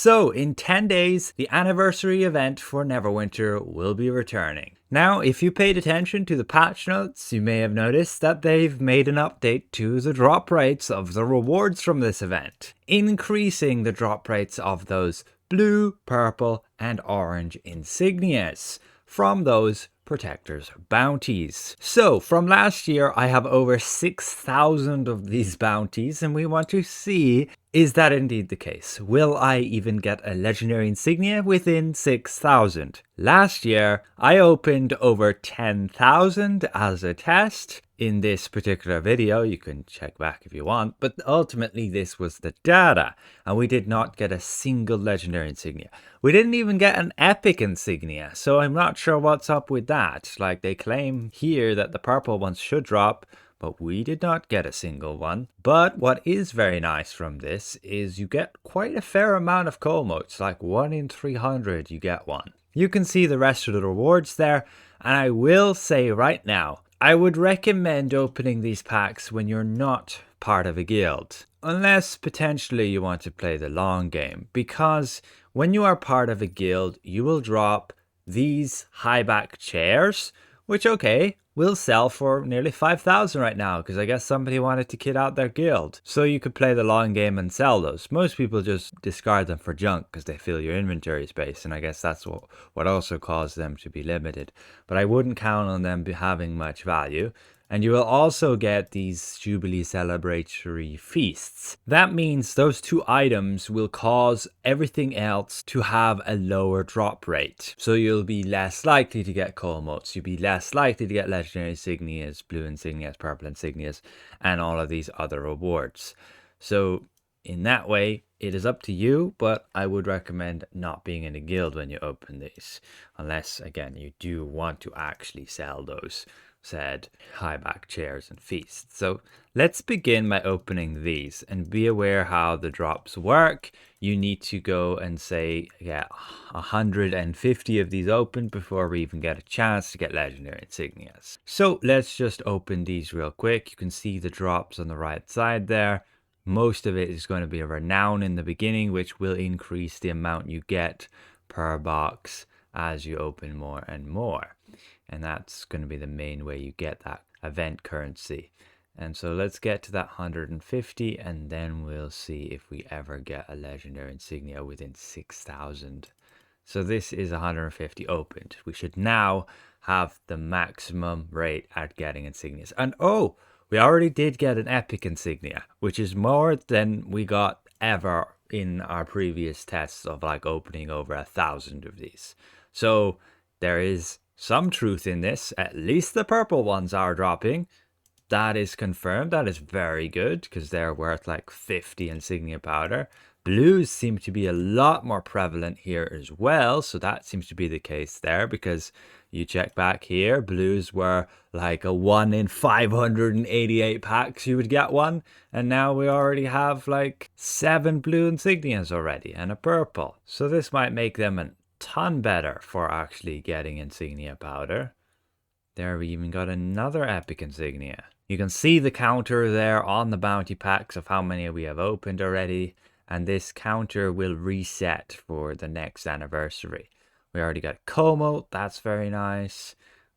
So in 10 days, the anniversary event for Neverwinter will be returning. Now, if you paid attention to the patch notes, you may have noticed that they've made an update to the drop rates of the rewards from this event, increasing the drop rates of those blue, purple, and orange insignias from those protectors bounties. So from last year, I have over 6,000 of these bounties, and we want to see, is that indeed the case? Will I even get a legendary insignia within 6,000? Last year, I opened over 10,000 as a test. In this particular video, you can check back if you want, but ultimately this was the data, and we did not get a single legendary insignia. We didn't even get an epic insignia, so I'm not sure what's up with that. Like, they claim here that the purple ones should drop, but we did not get a single one. But what is very nice from this is you get quite a fair amount of coal motes, like 1 in 300 you get one. You can see the rest of the rewards there, and I will say right now, I would recommend opening these packs when you're not part of a guild, unless potentially you want to play the long game, because when you are part of a guild, you will drop these high back chairs, which, okay, will sell for nearly 5,000 right now, because I guess somebody wanted to kit out their guild. So you could play the long game and sell those. Most people just discard them for junk because they fill your inventory space, and I guess that's what also caused them to be limited. But I wouldn't count on them having much value. And you will also get these Jubilee celebratory feasts. That means those two items will cause everything else to have a lower drop rate. So you'll be less likely to get coal motes. You'll be less likely to get legendary insignias, blue insignias, purple insignias, and all of these other rewards. So in that way, it is up to you, but I would recommend not being in a guild when you open these. Unless, again, you do want to actually sell those said high back chairs and feasts. So let's begin by opening these, and be aware how the drops work. You need to go and say get 150 of these open before we even get a chance to get legendary insignias. So let's just open these real quick. You can see the drops on the right side there. Most of it is going to be a renown in the beginning, which will increase the amount you get per box as you open more and more. And that's going to be the main way you get that event currency. And so let's get to that 150, and then we'll see if we ever get a legendary insignia within 6,000. So this is 150 opened. We should now have the maximum rate at getting insignias. And oh, we already did get an epic insignia, which is more than we got ever in our previous tests of like opening over 1,000 of these. So there is some truth in this. At least the purple ones are dropping. That is confirmed. That is very good, because they're worth like 50 insignia powder. Blues seem to be a lot more prevalent here as well, so that seems to be the case there, because you check back here, blues were like a 1 in 588 packs you would get one, and now we already have like 7 blue insignias already and a purple. So this might make them a ton better for actually getting insignia powder. There we even got another epic insignia. You can see the counter there on the bounty packs of how many we have opened already, and this counter will reset for the next anniversary. We already got Como, that's very nice.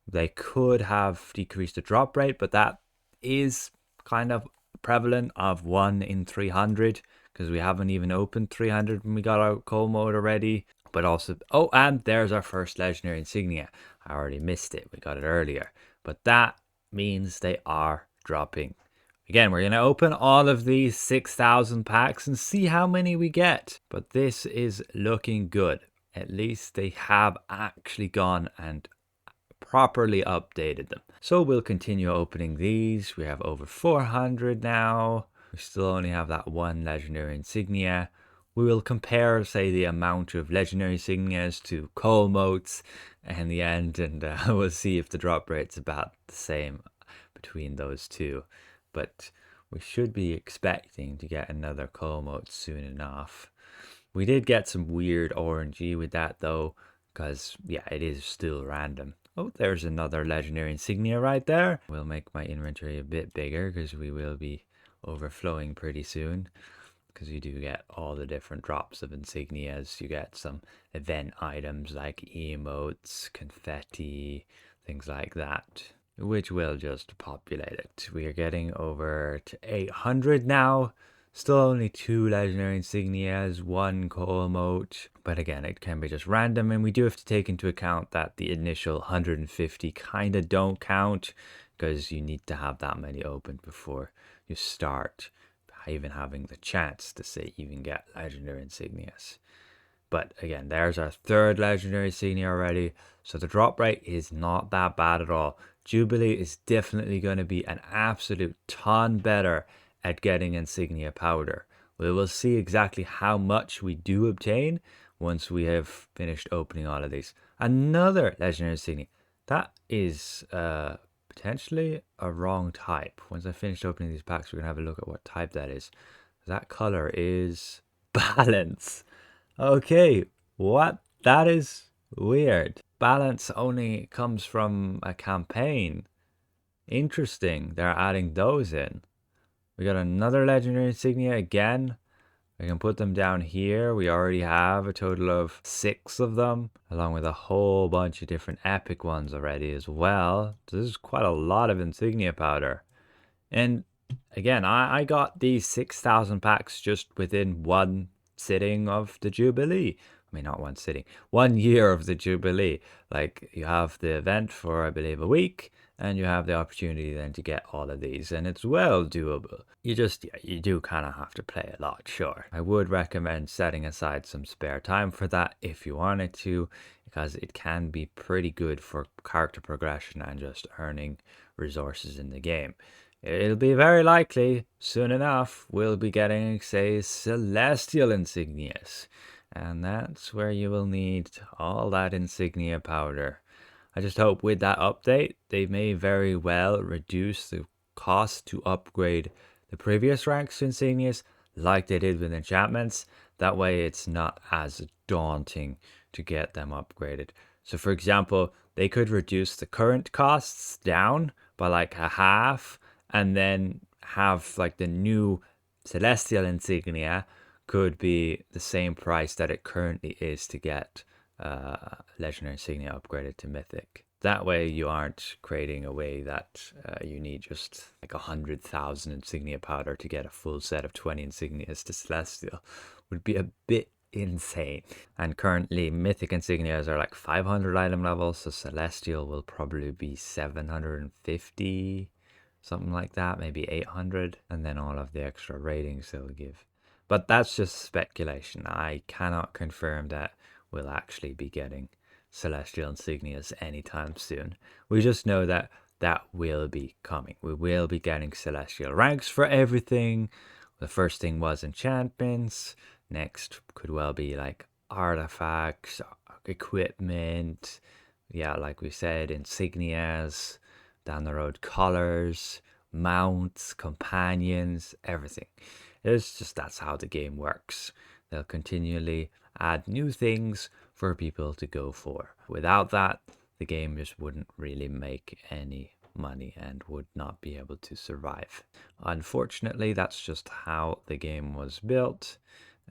They could have decreased the drop rate, but that is kind of prevalent of 1 in 300, because we haven't even opened 300 when we got our Como already. But also, oh, and there's our first legendary insignia. I already missed it, we got it earlier, but that means they are dropping. Again, we're going to open all of these 6,000 packs and see how many we get. But this is looking good. At least they have actually gone and properly updated them. So we'll continue opening these. We have over 400 now. We still only have that one legendary insignia. We will compare, say, the amount of legendary insignias to coal motes in the end, and we'll see if the drop rate's about the same between those two. But we should be expecting to get another coal mote soon enough. We did get some weird RNG with that though, because yeah, it is still random. Oh, there's another legendary insignia right there. We'll make my inventory a bit bigger because we will be overflowing pretty soon. because you do get all the different drops of insignias. You get some event items like emotes, confetti, things like that, which will just populate it. We are getting over to 800 now. Still only 2 legendary insignias, 1 coal mote, but again, it can be just random, and we do have to take into account that the initial 150 kind of don't count, because you need to have that many open before you start even having the chance to say even get legendary insignias. But again, there's our 3rd legendary insignia already, so the drop rate is not that bad at all. Jubilee is definitely going to be an absolute ton better at getting insignia powder. We will see exactly how much we do obtain once we have finished opening all of these. Another legendary insignia. That is potentially a wrong type. Once I finish opening these packs, we're going to have a look at what type that is. That color is balance. Okay, what? That is weird. Balance only comes from a campaign. Interesting. They're adding those in. We got another legendary insignia again. We can put them down here. We already have a total of 6 of them, along with a whole bunch of different epic ones already as well. So this is quite a lot of insignia powder. And again, I got these 6,000 packs just within one sitting of the Jubilee. I mean, not one sitting, 1 year of the Jubilee. Like, you have the event for, I believe, a week, and you have the opportunity then to get all of these, and it's well doable. You do kind of have to play a lot, sure. I would recommend setting aside some spare time for that if you wanted to, because it can be pretty good for character progression and just earning resources in the game. It'll be very likely, soon enough, we'll be getting, say, Celestial Insignias. And that's where you will need all that insignia powder. I just hope with that update, they may very well reduce the cost to upgrade the previous ranks to insignias like they did with enchantments. That way it's not as daunting to get them upgraded. So for example, they could reduce the current costs down by like a half, and then have like the new Celestial Insignia could be the same price that it currently is to get Legendary Insignia upgraded to Mythic. That way you aren't creating a way that you need just like 100,000 Insignia powder to get a full set of 20 Insignias to Celestial. Would be a bit insane. And currently Mythic Insignias are like 500 item levels, so Celestial will probably be 750, something like that, maybe 800, and then all of the extra ratings they'll give. But that's just speculation. I cannot confirm that we'll actually be getting Celestial Insignias anytime soon. We just know that that will be coming. We will be getting Celestial ranks for everything. The first thing was enchantments. Next could well be like artifacts, equipment. Yeah, like we said, insignias. Down the road, colors, mounts, companions, everything. It's just, that's how the game works. They'll continually add new things for people to go for. Without that, the game just wouldn't really make any money and would not be able to survive. Unfortunately, that's just how the game was built.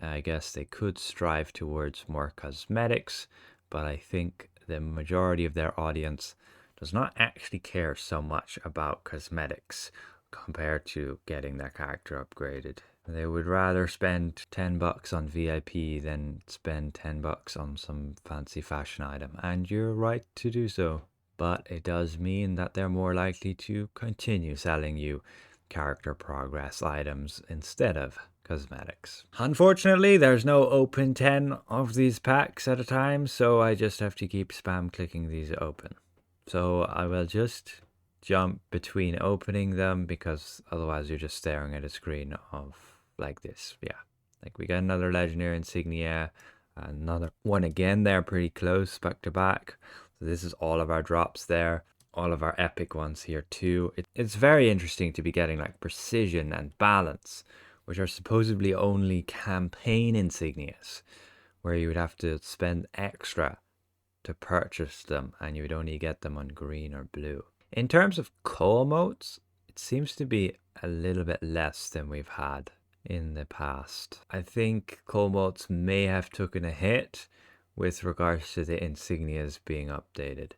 I guess they could strive towards more cosmetics, but I think the majority of their audience does not actually care so much about cosmetics compared to getting their character upgraded. They would rather spend 10 bucks on VIP than spend 10 bucks on some fancy fashion item, and you're right to do so. But it does mean that they're more likely to continue selling you character progress items instead of cosmetics. Unfortunately, there's no open 10 of these packs at a time, so I just have to keep spam clicking these open. So I will just jump between opening them, because otherwise you're just staring at a screen of like this. Yeah, like we got another legendary insignia, another one again. They're pretty close back to back. So this is all of our drops there, all of our epic ones here too. It's very interesting to be getting like precision and balance, which are supposedly only campaign insignias, where you would have to spend extra to purchase them, and you would only get them on green or blue. In terms of coal motes, it seems to be a little bit less than we've had in the past. I think Motes may have taken a hit with regards to the Insignias being updated.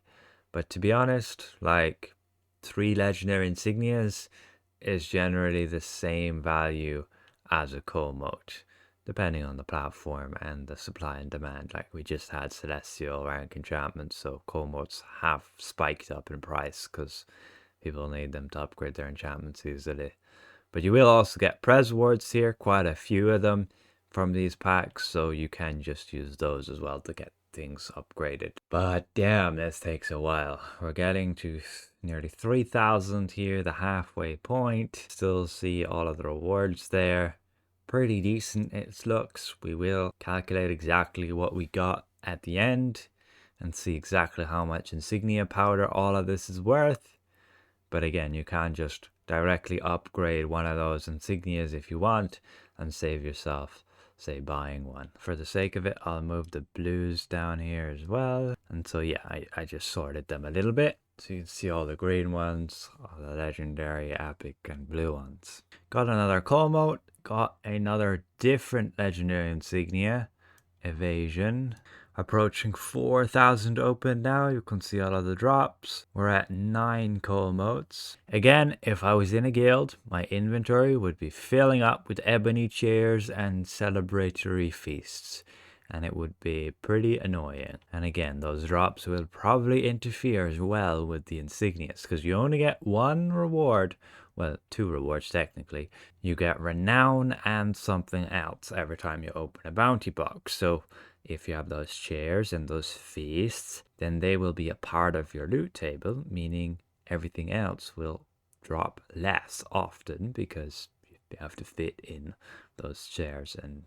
But to be honest, like 3 legendary Insignias is generally the same value as a Mote, depending on the platform and the supply and demand. Like we just had Celestial rank enchantments, so Motes have spiked up in price because people need them to upgrade their enchantments easily. But you will also get Prez Wards here, quite a few of them from these packs, so you can just use those as well to get things upgraded. But damn, this takes a while. We're getting to nearly 3,000 here, the halfway point. Still see all of the rewards there. Pretty decent it looks. We will calculate exactly what we got at the end and see exactly how much insignia powder all of this is worth. But again, you can just directly upgrade one of those insignias if you want and save yourself, say, buying one. For the sake of it, I'll move the blues down here as well. And so yeah, I just sorted them a little bit. So you can see all the green ones, all the legendary, epic, and blue ones. Got another Mote, got another different legendary insignia, evasion. Approaching 4,000 open now. You can see all of the drops. We're at 9 Motes. Again, if I was in a guild, my inventory would be filling up with ebony chairs and celebratory feasts. And it would be pretty annoying. And again, those drops will probably interfere as well with the insignias, because you only get one reward. Well, 2 rewards technically. You get renown and something else every time you open a bounty box. So if you have those chairs and those feasts, then they will be a part of your loot table, meaning everything else will drop less often because you have to fit in those chairs and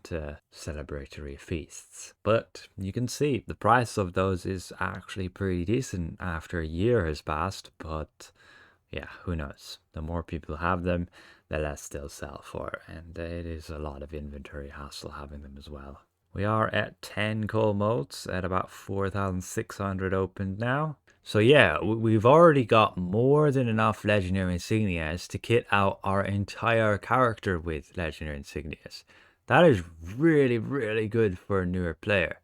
celebratory feasts. But you can see the price of those is actually pretty decent after a year has passed, but yeah, who knows? The more people have them, the less they'll sell for, and it is a lot of inventory hassle having them as well. We are at 10 Motes at about 4,600 opened now. So yeah, we've already got more than enough legendary insignias to kit out our entire character with legendary insignias. That is really, really good for a newer player.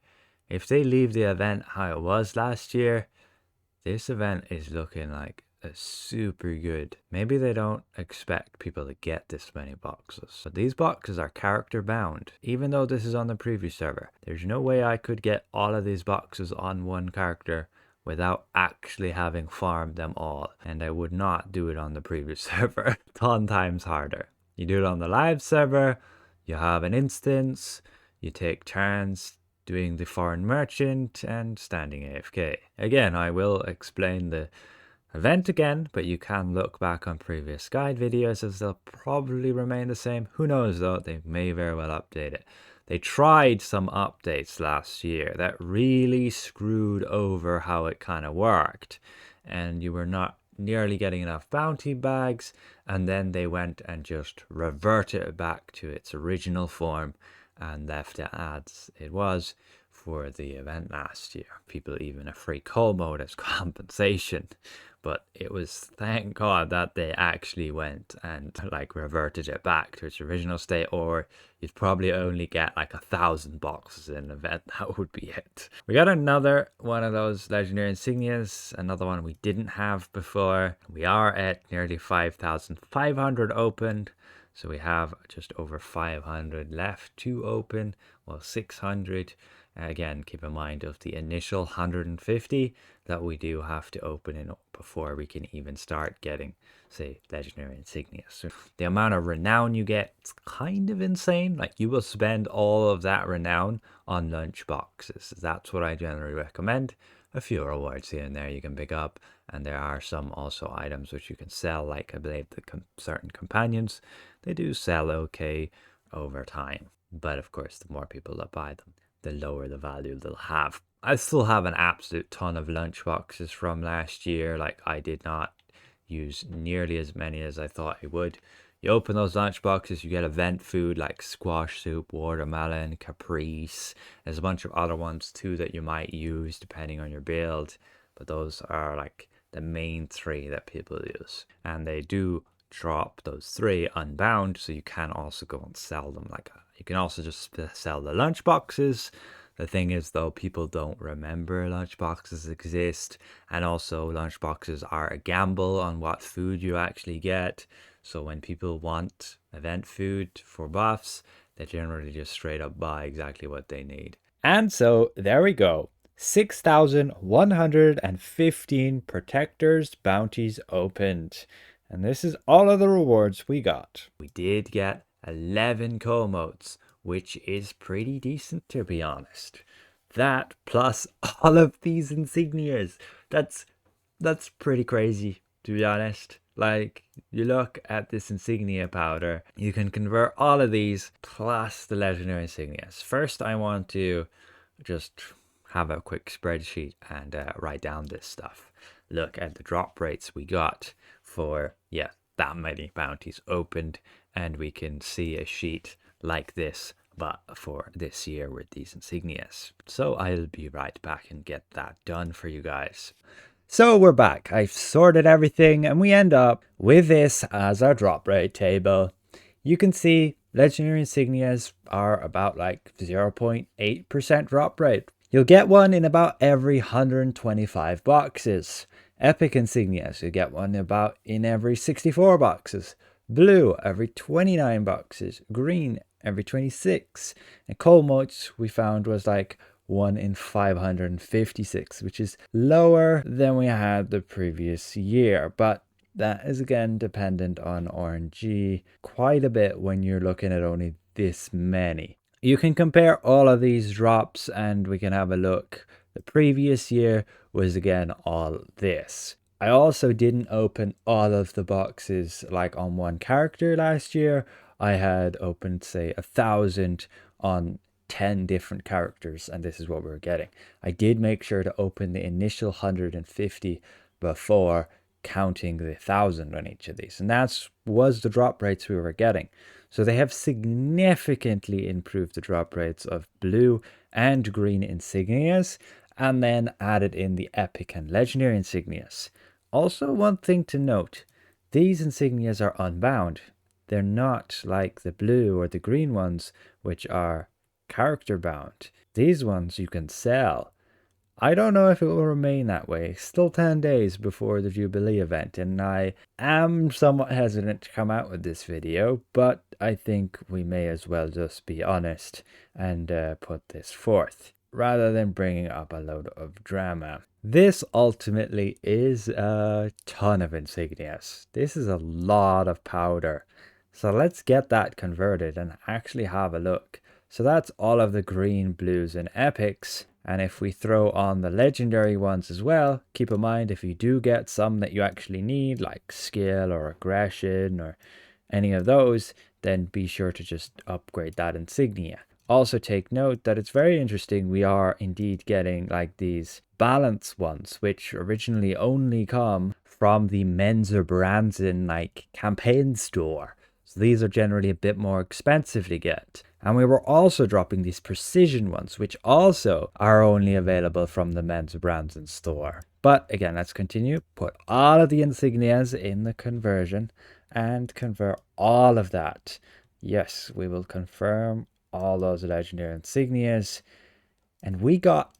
If they leave the event how it was last year, this event is looking like super good. Maybe they don't expect people to get this many boxes. But these boxes are character bound. Even though this is on the preview server, there's no way I could get all of these boxes on one character without actually having farmed them all. And I would not do it on the preview server. 10 times harder. You do it on the live server, you have an instance, you take turns doing the foreign merchant and standing AFK. Again, I will explain the event again, but you can look back on previous guide videos as they'll probably remain the same. Who knows though, they may very well update it. They tried some updates last year that really screwed over how it kind of worked, and you were not nearly getting enough bounty bags, and then they went and just reverted it back to its original form and left it as it was for the event last year. People even a free Mote as compensation. But it was, thank God, that they actually went and like reverted it back to its original state, or you'd probably only get like 1,000 boxes in an event. That would be it. We got another one of those legendary insignias, another one we didn't have before. We are at nearly 5,500 opened. So we have just over 500 left to open, well 600. Again, keep in mind of the initial 150 that we do have to open in before we can even start getting, say, legendary insignias. So the amount of renown you get is kind of insane. Like you will spend all of that renown on lunch boxes. That's what I generally recommend. A few rewards here and there you can pick up, and there are some also items which you can sell, like I believe the certain companions. They do sell okay over time, but of course the more people that buy them, the lower the value they'll have. I still have an absolute ton of lunch boxes from last year. Like I did not use nearly as many as I thought I would. You open those lunch boxes, you get event food like squash soup, watermelon, caprese. There's a bunch of other ones too that you might use depending on your build, but those are like the main 3 that people use, and they do drop those 3 unbound, so you can also go and sell them. Like, you can also just sell the lunch boxes. The thing is, though, people don't remember lunch boxes exist, and also lunch boxes are a gamble on what food you actually get. So when people want event food for buffs, they generally just straight up buy exactly what they need. And so there we go. 6,115 protectors bounties opened. And this is all of the rewards we got. We did get 11 Motes, which is pretty decent, to be honest. That plus all of these insignias. That's pretty crazy, to be honest. Like, you look at this insignia powder, you can convert all of these plus the legendary insignias. First, I want to just have a quick spreadsheet and write down this stuff. Look at the drop rates we got for, yeah, that many bounties opened, and we can see a sheet like this, but for this year with these insignias. So I'll be right back and get that done for you guys. So we're back. I've sorted everything, and we end up with this as our drop rate table. You can see legendary insignias are about like 0.8% drop rate. You'll get one in about every 125 boxes. Epic insignias, you get one about in every 64 boxes. Blue, every 29 boxes. Green, every 26. And Motes we found was like 1 in 556, which is lower than we had the previous year. But that is again dependent on RNG quite a bit when you're looking at only this many. You can compare all of these drops and we can have a look. The previous year was again all this. I also didn't open all of the boxes like on one character last year. I had opened, say, 1,000 on 10 different characters, and this is what we were getting. I did make sure to open the initial 150 before counting the 1,000 on each of these, and that was the drop rates we were getting. So they have significantly improved the drop rates of blue and green insignias, and then added in the epic and legendary insignias. Also, one thing to note, these insignias are unbound. They're not like the blue or the green ones, which are character bound. These ones you can sell. I don't know if it will remain that way. Still 10 days before the Jubilee event, and I am somewhat hesitant to come out with this video, but I think we may as well just be honest and put this forth, rather than bringing up a load of drama. This ultimately is a ton of insignias. This is a lot of powder. So let's get that converted and actually have a look. So that's all of the green, blues, and epics. And if we throw on the legendary ones as well, keep in mind if you do get some that you actually need, like skill or aggression or any of those, then be sure to just upgrade that insignia. Also take note that it's very interesting, we are indeed getting like these balance ones, which originally only come from the Menzer Branson like campaign store. So these are generally a bit more expensive to get. And we were also dropping these precision ones, which also are only available from the Menzer Branson store. But again, let's continue. Put all of the insignias in the conversion and convert all of that. Yes, we will confirm all those legendary insignias. And we got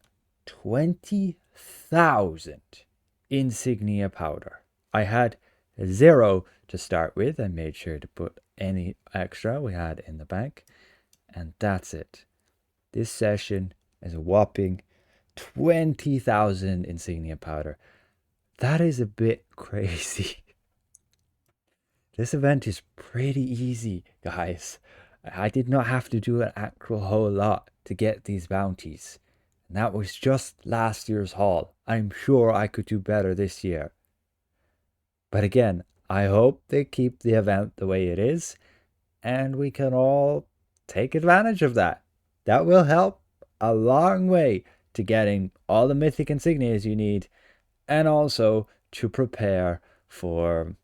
20,000 insignia powder. I had 0 to start with. I made sure to put any extra we had in the bank. And that's it. This session is a whopping 20,000 insignia powder. That is a bit crazy. This event is pretty easy, guys. I did not have to do an actual whole lot to get these bounties. And that was just last year's haul. I'm sure I could do better this year. But again, I hope they keep the event the way it is, and we can all take advantage of that. That will help a long way to getting all the mythic insignias you need, and also to prepare for,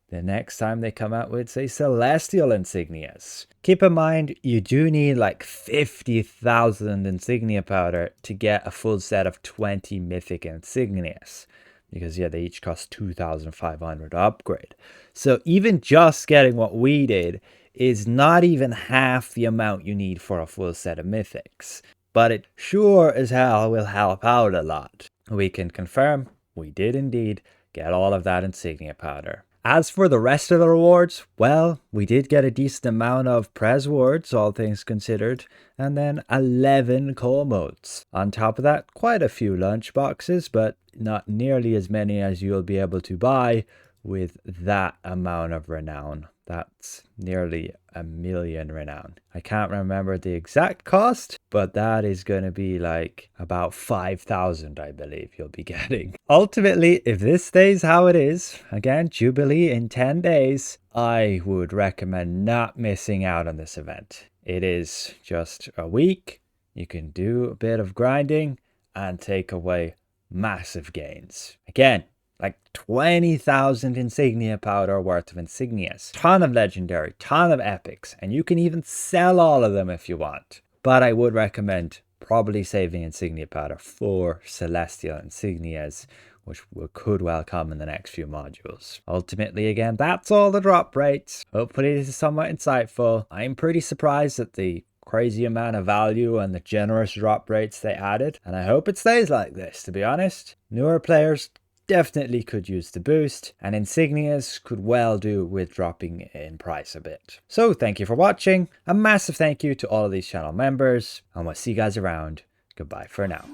the next time they come out with, say, celestial insignias. Keep in mind, you do need like 50,000 insignia powder to get a full set of 20 mythic insignias. because yeah, they each cost 2,500 to upgrade. So even just getting what we did is not even half the amount you need for a full set of mythics, but it sure as hell will help out a lot. We can confirm we did indeed get all of that insignia powder. As for the rest of the rewards, well, we did get a decent amount of Prez wards, all things considered, and then 11 coal motes. On top of that, quite a few lunch boxes, but not nearly as many as you'll be able to buy with that amount of renown. That's nearly 1,000,000 renown. I can't remember the exact cost, but that is going to be like about 5,000, I believe you'll be getting. Ultimately, if this stays how it is, again, Jubilee in 10 days, I would recommend not missing out on this event. It is just a week. You can do a bit of grinding and take away massive gains. Again, like 20,000 insignia powder worth of insignias, ton of legendary, ton of epics, and you can even sell all of them if you want. But I would recommend probably saving insignia powder for celestial insignias, which could well come in the next few modules. Ultimately, again, that's all the drop rates. Hopefully this is somewhat insightful. I'm pretty surprised at the crazy amount of value and the generous drop rates they added, and I hope it stays like this, to be honest. Newer players definitely could use the boost, and insignias could well do with dropping in price a bit. So thank you for watching, a massive thank you to all of these channel members, and we'll see you guys around. Goodbye for now.